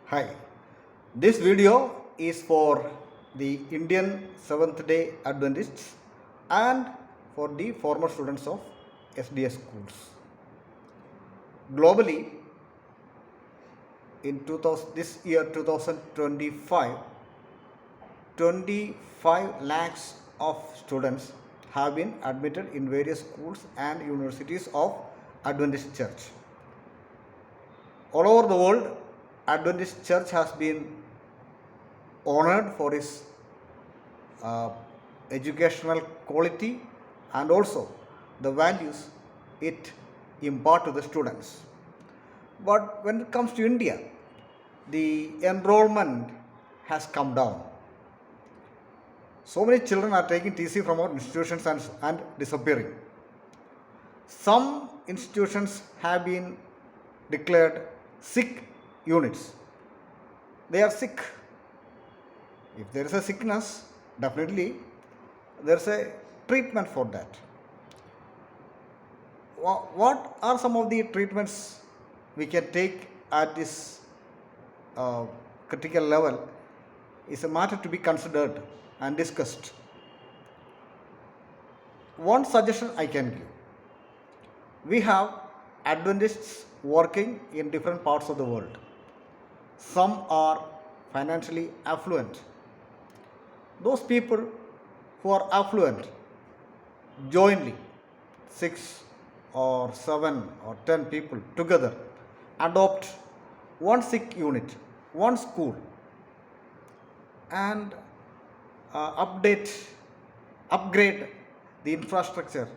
Hi, this video is for the Indian Seventh day Adventists and for the former students of SDS schools. Globally, in 2000, this year 2025, 25 lakhs of students have been admitted in various schools and universities of Adventist Church. All over the world, Adventist Church has been honored for its uh, educational quality and also the values it impart to the students. But when it comes to India, the enrollment has come down. So many children are taking TC from our institutions and disappearing. Some institutions have been declared sick units. They are sick. If there is a sickness, definitely there is a treatment for that. What are some of the treatments we can take at this uh, critical level is a matter to be considered and discussed. One suggestion I can give: we have Adventists working in different parts of the world. Some are financially affluent. Those people who are affluent jointly, 6 or 7 or 10 people together, adopt one sick unit, one school, and upgrade the infrastructure,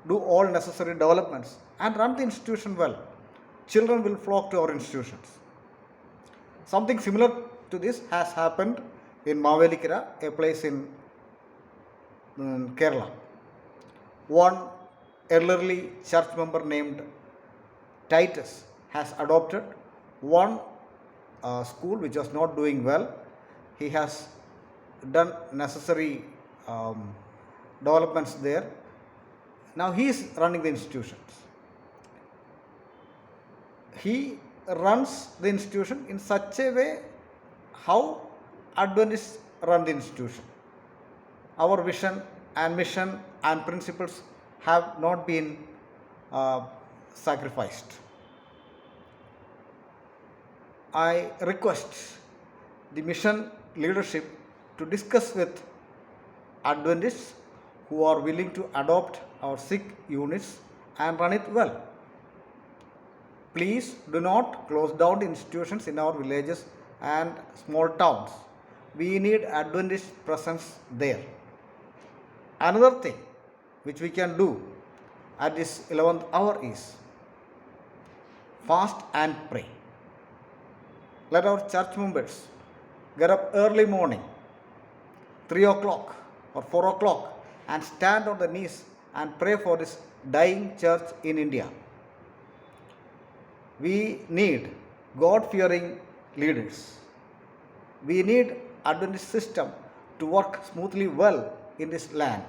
do all necessary developments, and run the institution well. Children will flock to our institutions. Something similar to this has happened in Mavelikara, a place in Kerala. One elderly church member named Titus has adopted one school which was not doing well. He has done necessary developments there. Now he is running the institutions. He runs the institution in such a way how Adventists run the institution. Our vision and mission and principles have not been sacrificed. I request the mission leadership to discuss with Adventists who are willing to adopt our sick units and run it well. Please do not close down the institutions in our villages and small towns. We need Adventist presence there. Another thing which we can do at this 11th hour is fast and pray. Let our church members get up early morning, 3 o'clock or 4 o'clock, and stand on the knees and pray for this dying church in India. We need God-fearing leaders. We need Adventist system to work smoothly well in this land.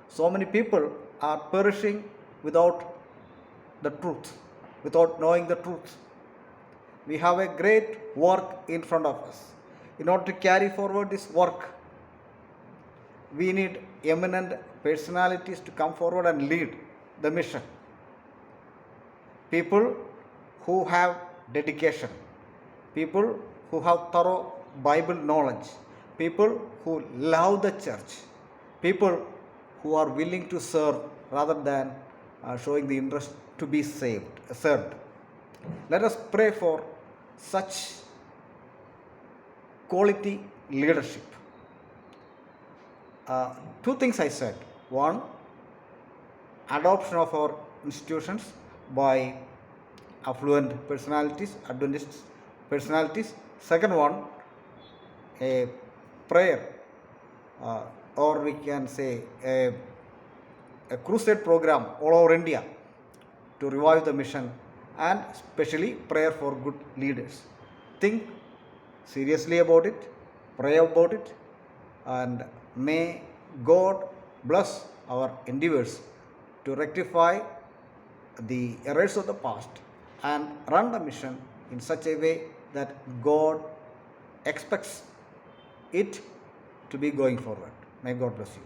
So many people are perishing without the truth, without knowing the truth. We have a great work in front of us. In order to carry forward this work, we need eminent personalities to come forward and lead the mission. People who have dedication, people who have thorough Bible knowledge, people who love the church, people who are willing to serve rather than showing the interest to be served. Let us pray for such quality leadership. Two things I said. One, adoption of our institutions by affluent personalities, Adventist personalities. Second one, a prayer, or we can say a crusade program all over India to revive the mission, and especially prayer for good leaders. Think seriously about it, pray about it, and may God bless our endeavors to rectify the errors of the past and run the mission in such a way that God expects it to be going forward. May God bless you.